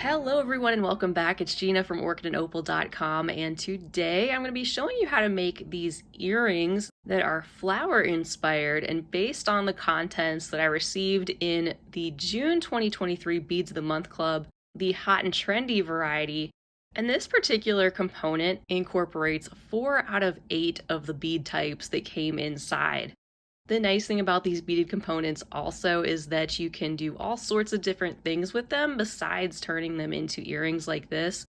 Hello everyone and welcome back. It's Gina from orchidandopal.com, and today I'm going to be showing you how to make these earrings that are flower inspired and based on the contents that I received in the June 2023 Beads of the Month Club, the hot and trendy variety. And this particular component incorporates 4 out of 8 of the bead types that came inside. The nice thing about these beaded components also is that you can do all sorts of different things with them besides turning them into earrings like this.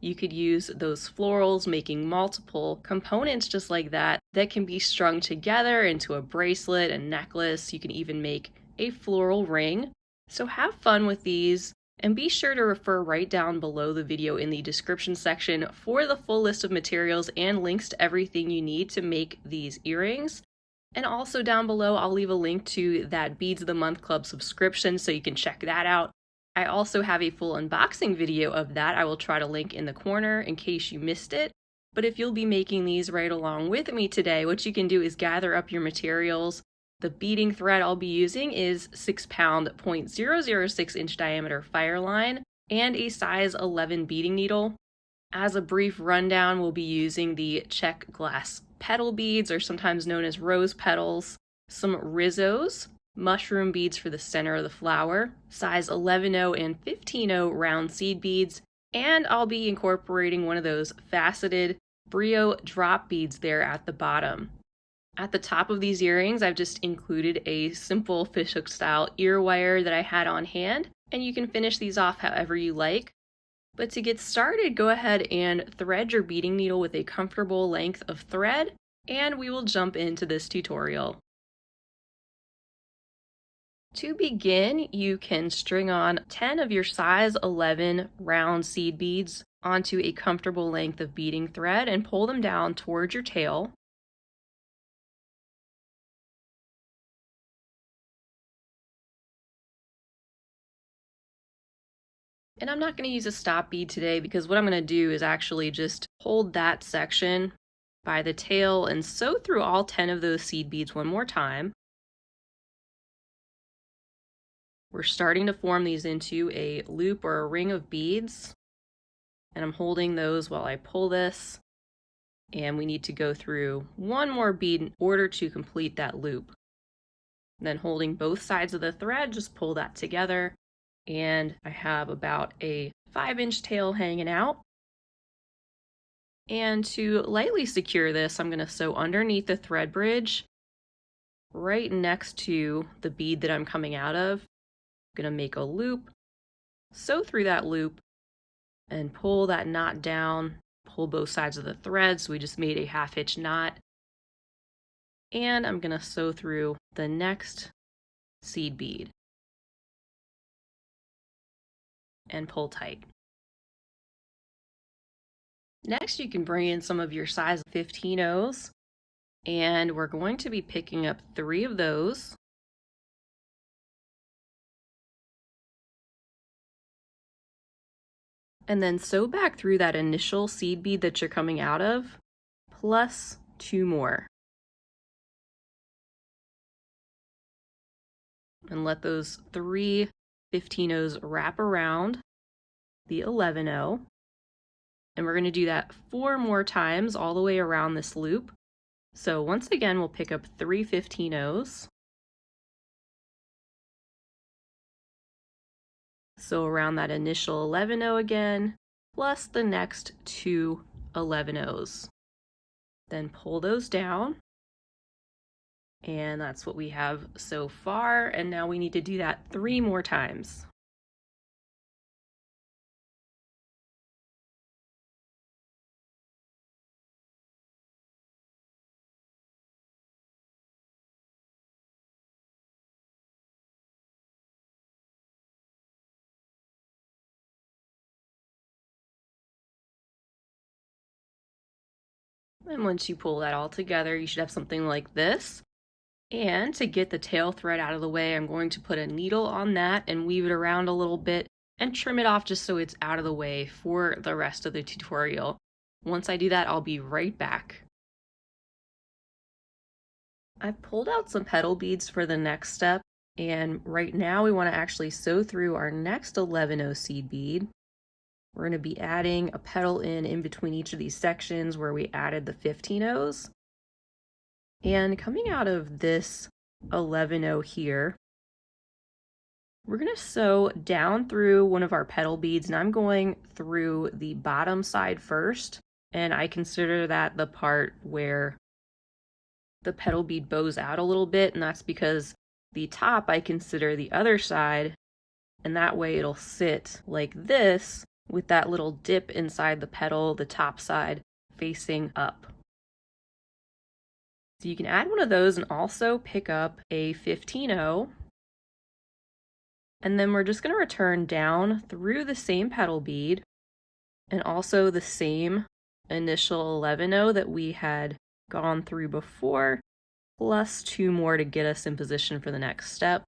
You could use those florals, making multiple components just like that can be strung together into a bracelet, a necklace. You can even make a floral ring. So have fun with these, and be sure to refer right down below the video in the description section for the full list of materials and links to everything you need to make these earrings. And also down below, I'll leave a link to that Beads of the Month Club subscription so you can check that out. I also have a full unboxing video of that I will try to link in the corner in case you missed it. But if you'll be making these right along with me today, what you can do is gather up your materials. The beading thread I'll be using is 6 pound 0.006 inch diameter Fireline and a size 11 beading needle. As a brief rundown, we'll be using the Czech glass petal beads, or sometimes known as rose petals, some Rizzos, mushroom beads for the center of the flower, size 11.0 and 15.0 round seed beads, and I'll be incorporating one of those faceted Brio drop beads there at the bottom. At the top of these earrings, I've just included a simple fishhook style ear wire that I had on hand, and you can finish these off however you like. But to get started, go ahead and thread your beading needle with a comfortable length of thread, and we will jump into this tutorial. To begin, you can string on 10 of your size 11 round seed beads onto a comfortable length of beading thread and pull them down towards your tail. And I'm not going to use a stop bead today because what I'm going to do is actually just hold that section by the tail and sew through all 10 of those seed beads one more time. We're starting to form these into a loop or a ring of beads, and I'm holding those while I pull this, and we need to go through one more bead in order to complete that loop. And then holding both sides of the thread, just pull that together. And I have about a 5-inch tail hanging out. And to lightly secure this, I'm going to sew underneath the thread bridge right next to the bead that I'm coming out of. I'm going to make a loop, sew through that loop, and pull that knot down, pull both sides of the thread, so we just made a 1/2-inch knot. And I'm going to sew through the next seed bead and pull tight. Next, you can bring in some of your size 15.0s, and we're going to be picking up 3 of those. And then sew back through that initial seed bead that you're coming out of, plus 2 more. And let those 3 15.0s wrap around the 11.0. And we're going to do that 4 more times all the way around this loop. So once again, we'll pick up 3 15.0s. So around that initial 11.0 again, plus the next 2 11.0s. Then pull those down. And that's what we have so far. And now we need to do that 3 more times. And once you pull that all together, you should have something like this. And to get the tail thread out of the way, I'm going to put a needle on that and weave it around a little bit and trim it off just so it's out of the way for the rest of the tutorial. Once I do that, I'll be right back. I've pulled out some petal beads for the next step, and right now we want to actually sew through our next 11.0 seed bead. We're going to be adding a petal in between each of these sections where we added the 15-0s. And coming out of this 11-0 here, we're going to sew down through one of our petal beads, and I'm going through the bottom side first, and I consider that the part where the petal bead bows out a little bit, and that's because the top I consider the other side, and that way it'll sit like this with that little dip inside the petal, the top side facing up. So you can add one of those and also pick up a 15-0. And then we're just going to return down through the same petal bead and also the same initial 11-0 that we had gone through before, plus 2 more to get us in position for the next step.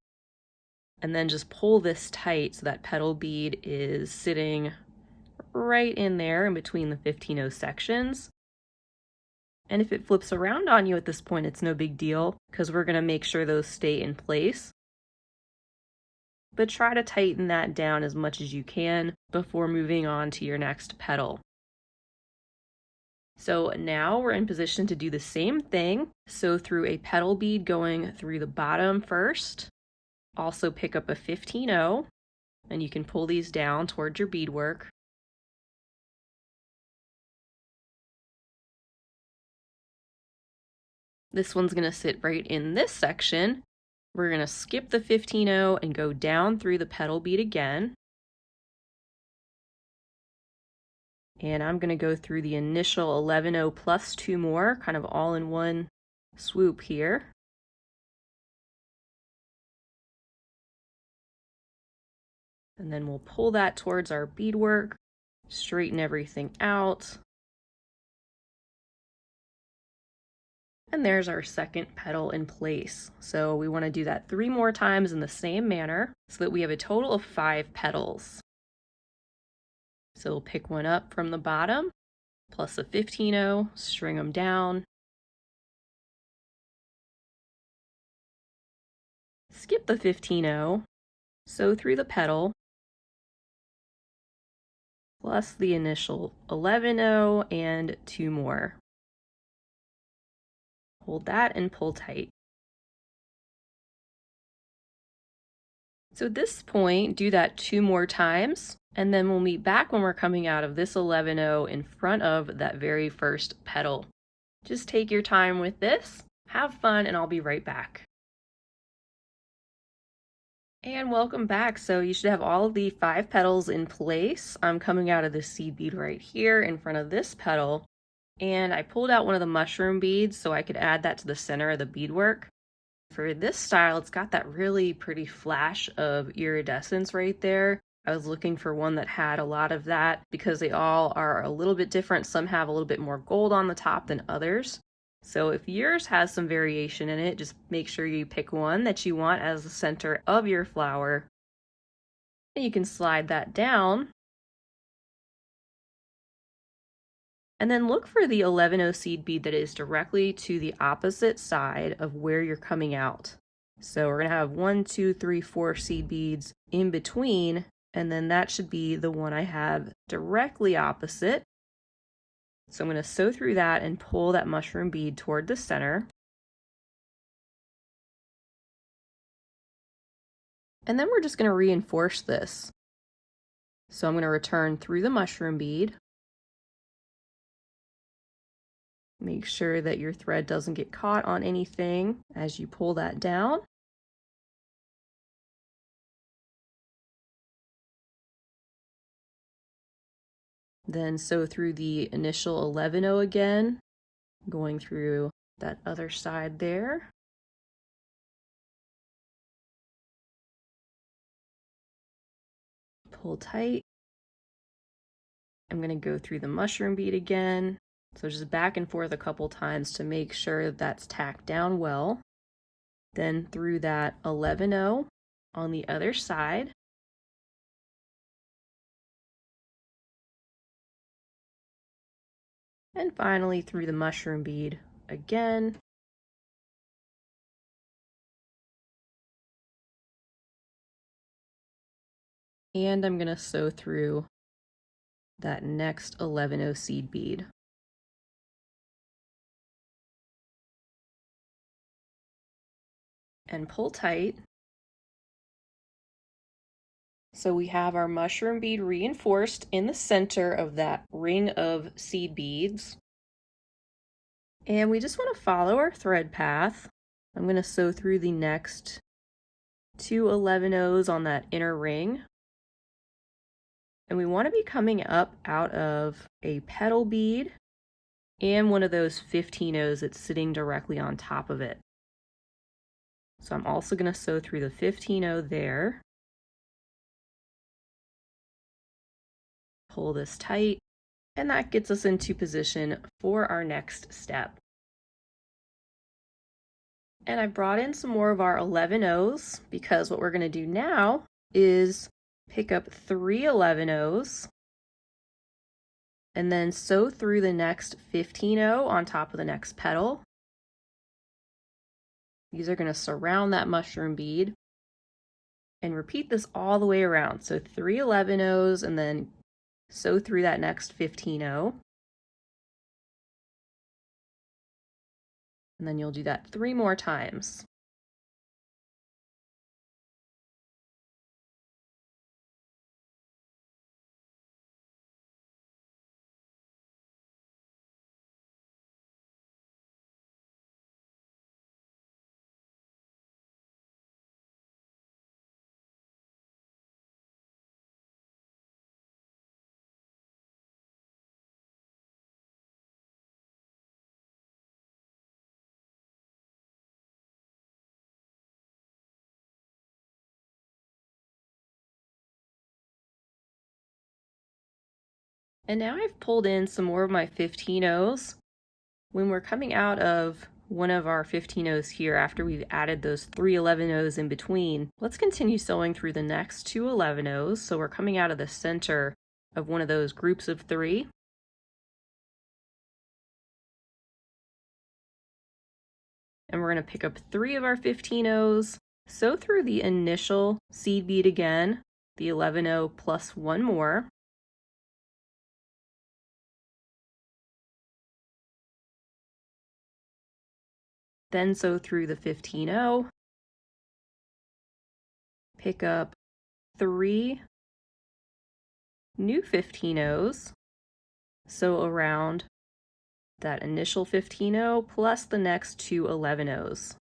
And then just pull this tight so that petal bead is sitting right in there in between the 15-0 sections. And if it flips around on you at this point, it's no big deal because we're going to make sure those stay in place. But try to tighten that down as much as you can before moving on to your next petal. So now we're in position to do the same thing. Sew through a petal bead going through the bottom first. Also pick up a 15-0, and you can pull these down towards your beadwork. This one's going to sit right in this section. We're going to skip the 15-0 and go down through the petal bead again. And I'm going to go through the initial 11-0 plus 2 more, kind of all in one swoop here. And then we'll pull that towards our beadwork, straighten everything out. And there's our second petal in place. So we want to do that 3 more times in the same manner so that we have a total of 5 petals. So we'll pick one up from the bottom, plus a 15-0, string them down. Skip the 15-0, sew through the petal, plus the initial 11-0 and 2 more. Hold that and pull tight. So at this point, do that 2 more times, and then we'll meet back when we're coming out of this 11-0 in front of that very first petal. Just take your time with this, have fun, and I'll be right back. And welcome back. So you should have all of the 5 petals in place. I'm coming out of the seed bead right here in front of this petal. And I pulled out one of the mushroom beads so I could add that to the center of the beadwork. For this style, it's got that really pretty flash of iridescence right there. I was looking for one that had a lot of that because they all are a little bit different. Some have a little bit more gold on the top than others. So if yours has some variation in it, just make sure you pick one that you want as the center of your flower. And you can slide that down. And then look for the 11-0 seed bead that is directly to the opposite side of where you're coming out. So we're going to have 1, 2, 3, 4 seed beads in between, and then that should be the one I have directly opposite. So I'm going to sew through that and pull that mushroom bead toward the center. And then we're just going to reinforce this. So I'm going to return through the mushroom bead. Make sure that your thread doesn't get caught on anything as you pull that down. Then sew through the initial 11-0 again, going through that other side there. Pull tight. I'm going to go through the mushroom bead again. So just back and forth a couple times to make sure that's tacked down well. Then through that 11-0 on the other side. And finally through the mushroom bead again. And I'm going to sew through that next 11-0 seed bead. And pull tight. So we have our mushroom bead reinforced in the center of that ring of seed beads. And we just want to follow our thread path. I'm going to sew through the next 2 11-0s on that inner ring. And we want to be coming up out of a petal bead and one of those 15-0s that's sitting directly on top of it. So I'm also going to sew through the 15-0 there. Pull this tight, and that gets us into position for our next step. And I brought in some more of our 11-0s because what we're going to do now is pick up 3 11-0s and then sew through the next 15-0 on top of the next petal. These are going to surround that mushroom bead, and repeat this all the way around. So 3 11-0s and then sew through that next 15-0. And then you'll do that 3 more times. And now I've pulled in some more of my 15-0s. When we're coming out of one of our 15-0s here, after we've added those 3 11-0s in between, let's continue sewing through the next 2 11-0s. So we're coming out of the center of one of those groups of 3. And we're going to pick up 3 of our 15-0s, sew through the initial seed bead again, the 11-0 plus 1 more. Then sew through the 15-0, pick up 3 new 15-0s, sew around that initial 15-0 plus the next 2 11-0s.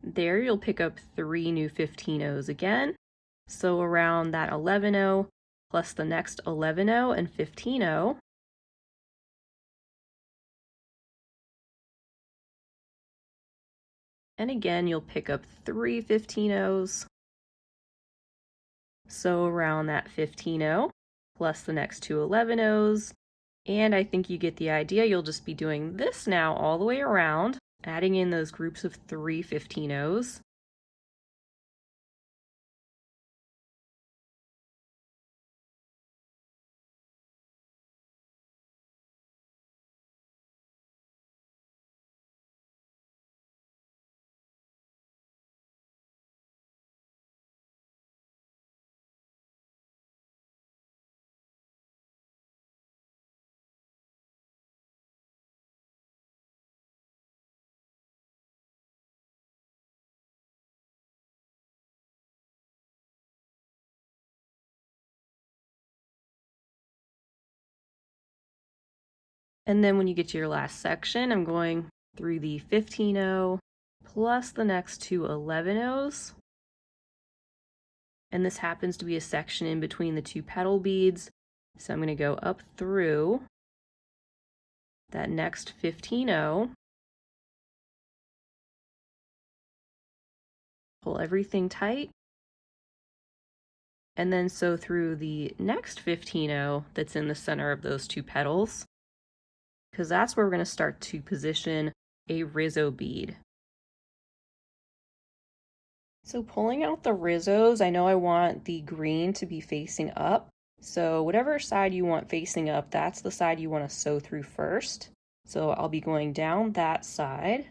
There you'll pick up 3 new 15-0s again, sew around that 11-0 plus the next 11-0 and 15-0. And again, you'll pick up 3 15-0s, sew around that 15-0 plus the next 2 11-0s. And I think you get the idea. You'll just be doing this now all the way around, adding in those groups of 3 15-0s. And then when you get to your last section, I'm going through the 15-0 plus the next 2 11-0s. And this happens to be a section in between the 2 petal beads. So I'm going to go up through that next 15-0. Pull everything tight. And then sew through the next 15-0 that's in the center of those 2 petals, because that's where we're going to start to position a Rizzo bead. So pulling out the Rizzos, I know I want the green to be facing up. So whatever side you want facing up, that's the side you want to sew through first. So I'll be going down that side.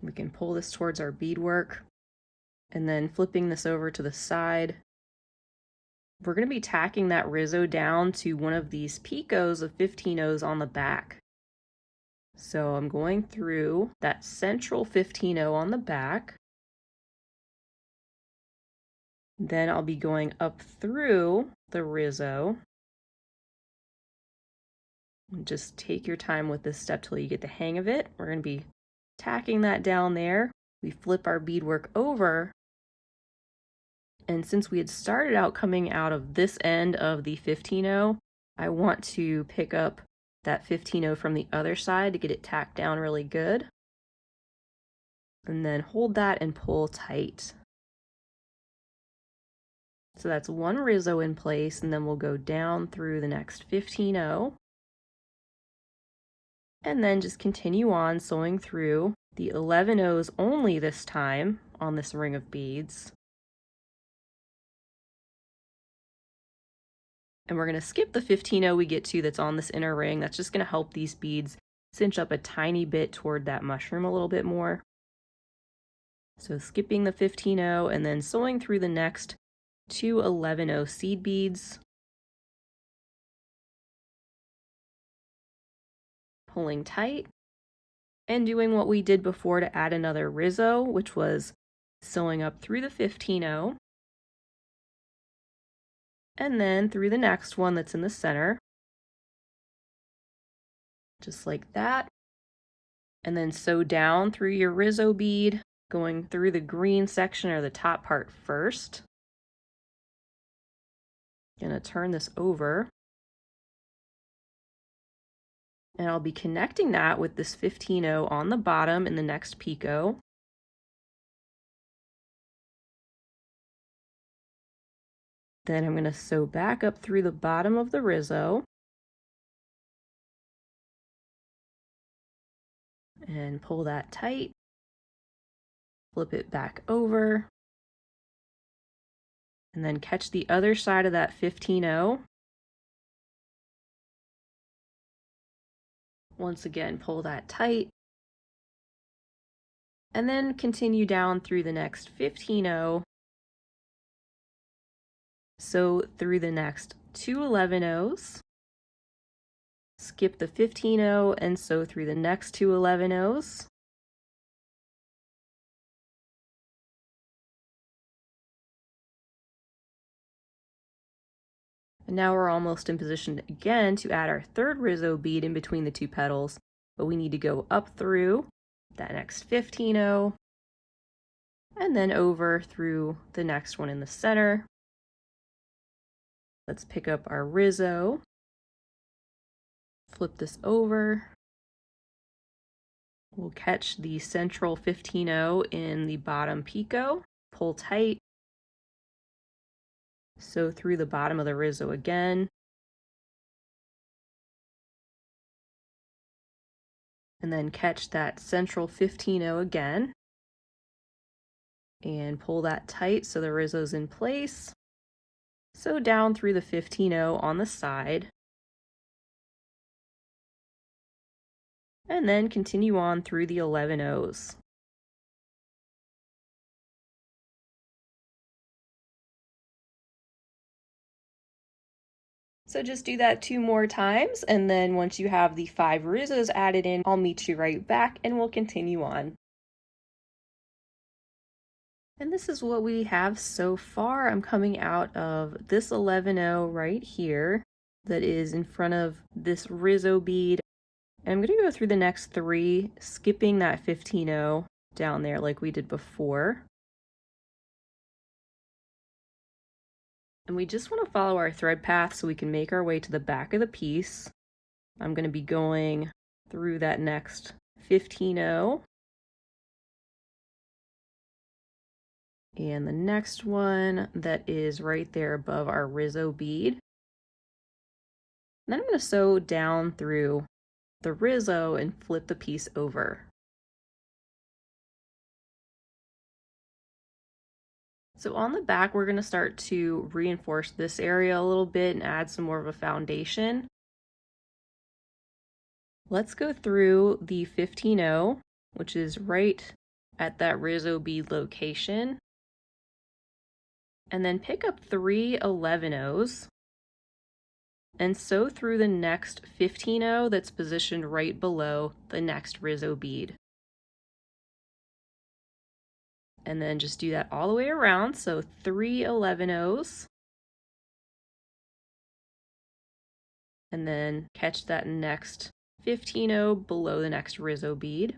We can pull this towards our beadwork, and then flipping this over to the side. We're going to be tacking that Rizzo down to one of these picos of 15-0s on the back. So I'm going through that central 15-0 on the back. Then I'll be going up through the Rizzo. Just take your time with this step till you get the hang of it. We're going to be tacking that down there. We flip our beadwork over. And since we had started out coming out of this end of the 15-0, I want to pick up that 15-0 from the other side to get it tacked down really good. And then hold that and pull tight. So that's one Rizzo in place, and then we'll go down through the next 15-0. And then just continue on sewing through the 11-0s only this time on this ring of beads. And we're going to skip the 15-0 we get to that's on this inner ring. That's just going to help these beads cinch up a tiny bit toward that mushroom a little bit more. So skipping the 15-0 and then sewing through the next two 11-0 seed beads. Pulling tight and doing what we did before to add another Rizzo, which was sewing up through the 15-0. And then through the next one that's in the center, just like that. And then sew down through your Rizzo bead, going through the green section or the top part first. Gonna turn this over. And I'll be connecting that with this 15-0 on the bottom in the next picot. Then I'm going to sew back up through the bottom of the Rizzo. And pull that tight. Flip it back over. And then catch the other side of that 15-0. Once again, pull that tight. And then continue down through the next 15-0. Sew through the next two 11-0s. Skip the 15-0 and sew through the next two 11-0s. And now we're almost in position again to add our third Rizzo bead in between the two petals, but we need to go up through that next 15-0 and then over through the next one in the center. Let's pick up our Rizzo, flip this over. We'll catch the central 15-0 in the bottom picot, pull tight, sew through the bottom of the Rizzo again, and then catch that central 15-0 again, and pull that tight so the Rizzo's in place. Sew down through the 15-0 on the side, and then continue on through the 11-0s. So just do that 2 more times, and then once you have the 5 Rizzos added in, I'll meet you right back and we'll continue on. And this is what we have so far. I'm coming out of this 11-0 right here that is in front of this Rizzo bead. And I'm going to go through the next 3, skipping that 15-0 down there like we did before. And we just want to follow our thread path so we can make our way to the back of the piece. I'm going to be going through that next 15-0. And the next one that is right there above our Rizzo bead. And then I'm going to sew down through the Rizzo and flip the piece over. So on the back, we're going to start to reinforce this area a little bit and add some more of a foundation. Let's go through the 15-0, which is right at that Rizzo bead location. And then pick up 3 11-0s and sew through the next 15-0 that's positioned right below the next Rizzo bead. And then just do that all the way around, so 3 11-0s. And then catch that next 15-0 below the next Rizzo bead.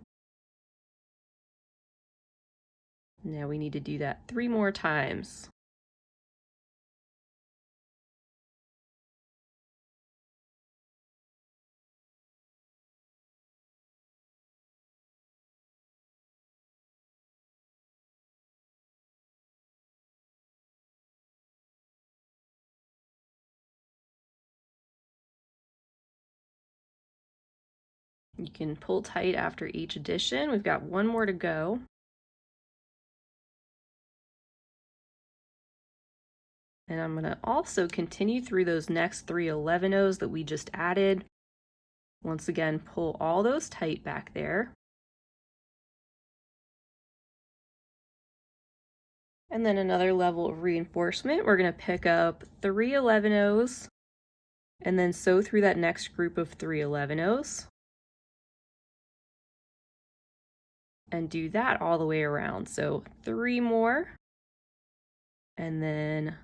Now we need to do that 3 more times. You can pull tight after each addition. We've got 1 more to go. And I'm going to also continue through those next 3 11-0s that we just added. Once again, pull all those tight back there. And then another level of reinforcement, we're going to pick up 3 11-0s and then sew through that next group of 3 11-0s. And do that all the way around. So 3 more, and then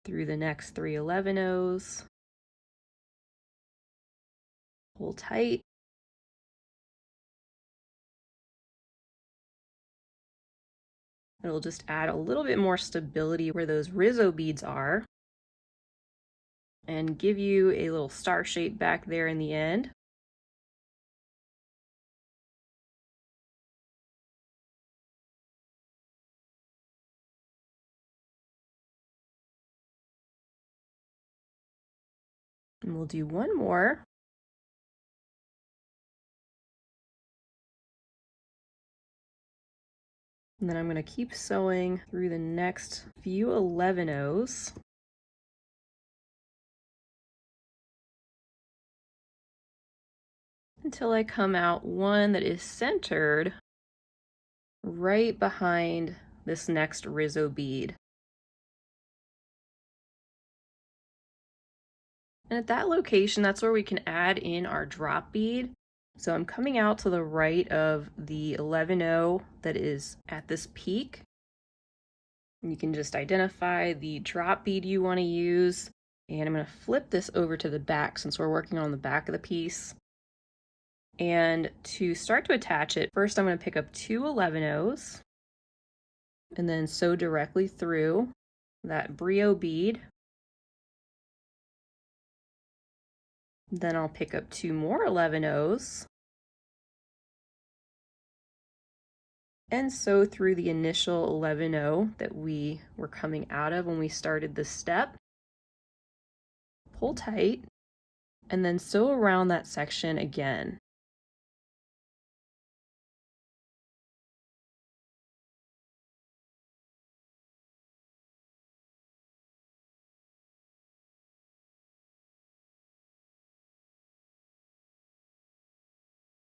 through the next 3 11-0s. Pull tight. It'll just add a little bit more stability where those Rizzo beads are and give you a little star shape back there in the end. And we'll do 1 more. And then I'm going to keep sewing through the next few 11-0s. Until I come out one that is centered right behind this next Rizzo bead. And at that location, that's where we can add in our drop bead. So I'm coming out to the right of the 11-0 that is at this peak. And you can just identify the drop bead you want to use. And I'm going to flip this over to the back since we're working on the back of the piece. And to start to attach it, first I'm going to pick up 2 11-0s and then sew directly through that Brio bead. Then I'll pick up 2 more 11-0s and sew through the initial 11-0 that we were coming out of when we started this step. Pull tight and then sew around that section again.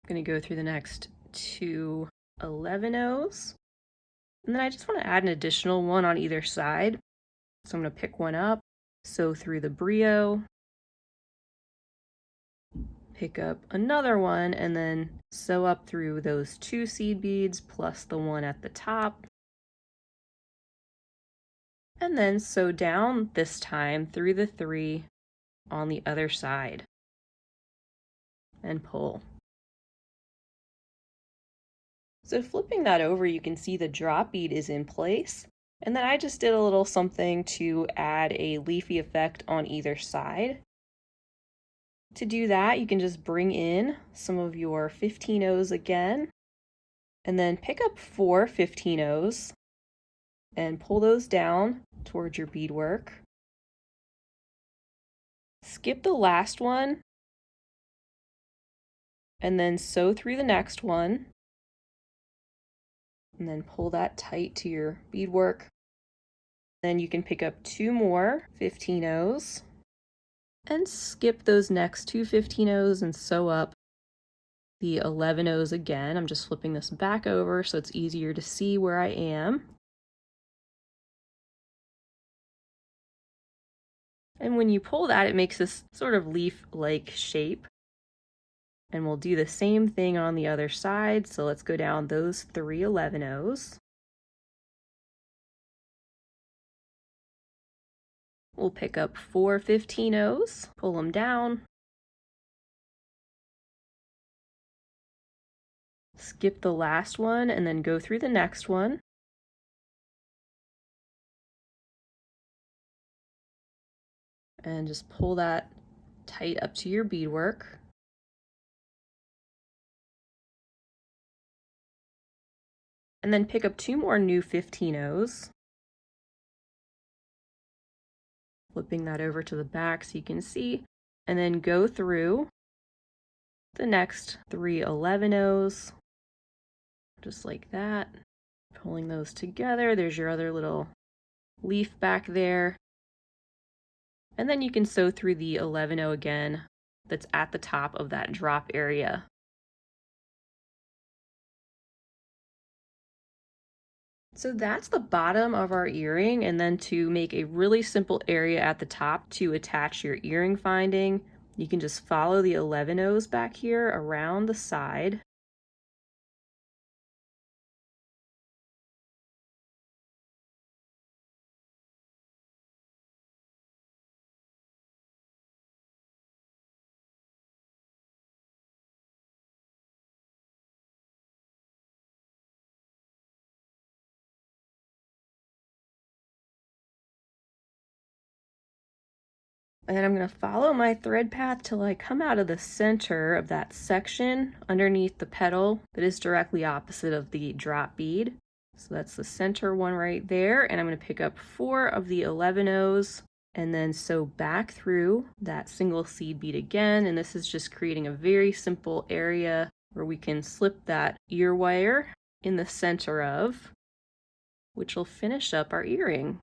I'm going to go through the next 2 11-0s, and then I just want to add an additional one on either side. So I'm going to pick one up, sew through the Brio, pick up another one, and then sew up through those 2 seed beads plus the one at the top. And then sew down this time through the 3 on the other side and pull. So flipping that over, you can see the drop bead is in place. And then I just did a little something to add a leafy effect on either side. To do that, you can just bring in some of your 15-0s again, and then pick up 4 15-0s and pull those down towards your beadwork. Skip the last one, and then sew through the next one. And then pull that tight to your beadwork. Then you can pick up 2 more 15-0s and skip those next 2 15-0s and sew up the 11 O's again. I'm just flipping this back over so it's easier to see where I am. And when you pull that, it makes this sort of leaf-like shape. And we'll do the same thing on the other side. So let's go down those 3 11 O's. We'll pick up 4 15 O's, pull them down, skip the last one, and then go through the next one. And just pull that tight up to your beadwork. And then pick up 2 more new 15 O's. Flipping that over to the back so you can see. And then go through the next 3 11 O's. Just like that. Pulling those together. There's your other little leaf back there. And then you can sew through the 11 O again that's at the top of that drop area. So that's the bottom of our earring, and then to make a really simple area at the top to attach your earring finding, you can just follow the 11 O's back here around the side. And then I'm going to follow my thread path till I come out of the center of that section underneath the petal that is directly opposite of the drop bead. So that's the center one right there. And I'm going to pick up 4 of the 11 O's and then sew back through that single seed bead again. And this is just creating a very simple area where we can slip that ear wire in the center of, which will finish up our earring.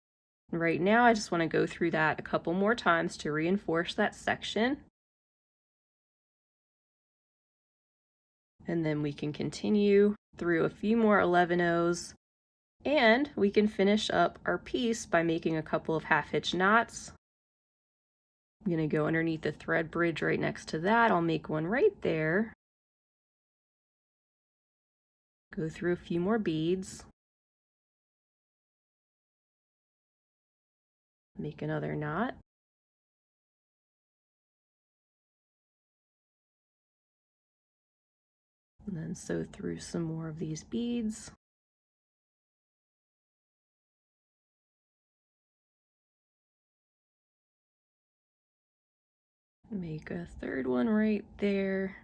Right now, I just want to go through that a couple more times to reinforce that section. And then we can continue through a few more 11 O's, and we can finish up our piece by making a couple of half-hitch knots. I'm going to go underneath the thread bridge right next to that. I'll make one right there. Go through a few more beads. Make another knot. And then sew through some more of these beads. Make a third one right there.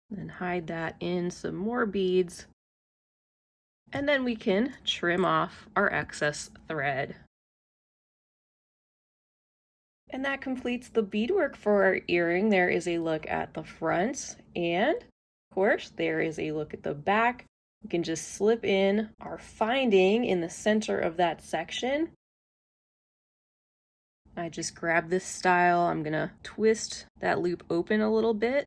Then hide that in some more beads. And then we can trim off our excess thread. And that completes the beadwork for our earring. There is a look at the front, and of course there is a look at the back. We can just slip in our finding in the center of that section. I just grab this style. I'm gonna twist that loop open a little bit.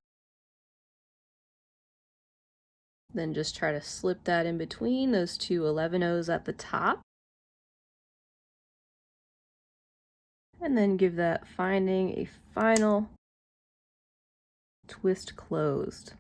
Then just try to slip that in between those 2 11 O's at the top. And then give that finding a final twist closed.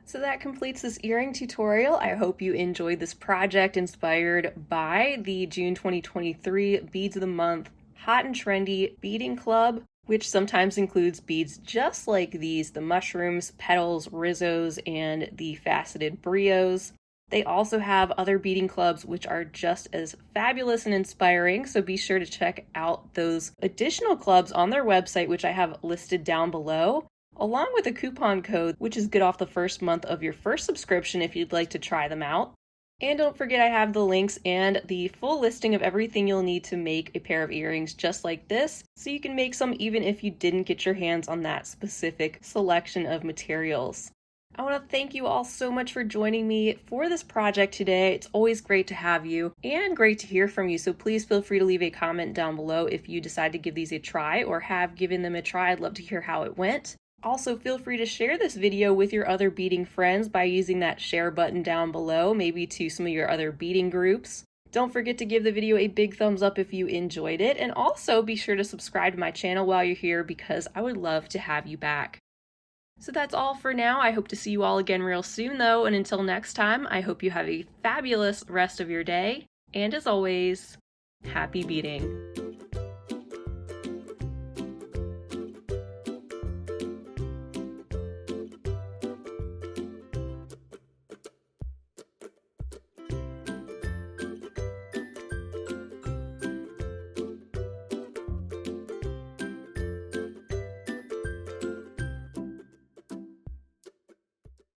So that completes this earring tutorial. I hope you enjoyed this project inspired by the June 2023 Beads of the Month Hot and Trendy Beading Club, which sometimes includes beads just like these, the mushrooms, petals, Rizzos, and the faceted brios. They also have other beading clubs which are just as fabulous and inspiring, so be sure to check out those additional clubs on their website, which I have listed down below, along with a coupon code, which is good off the first month of your first subscription if you'd like to try them out. And don't forget, I have the links and the full listing of everything you'll need to make a pair of earrings just like this, so you can make some even if you didn't get your hands on that specific selection of materials. I want to thank you all so much for joining me for this project today. It's always great to have you and great to hear from you. So please feel free to leave a comment down below if you decide to give these a try or have given them a try. I'd love to hear how it went. Also, feel free to share this video with your other beading friends by using that share button down below, maybe to some of your other beading groups. Don't forget to give the video a big thumbs up if you enjoyed it, and also be sure to subscribe to my channel while you're here because I would love to have you back. So that's all for now. I hope to see you all again real soon though, and until next time, I hope you have a fabulous rest of your day, and as always, happy beading!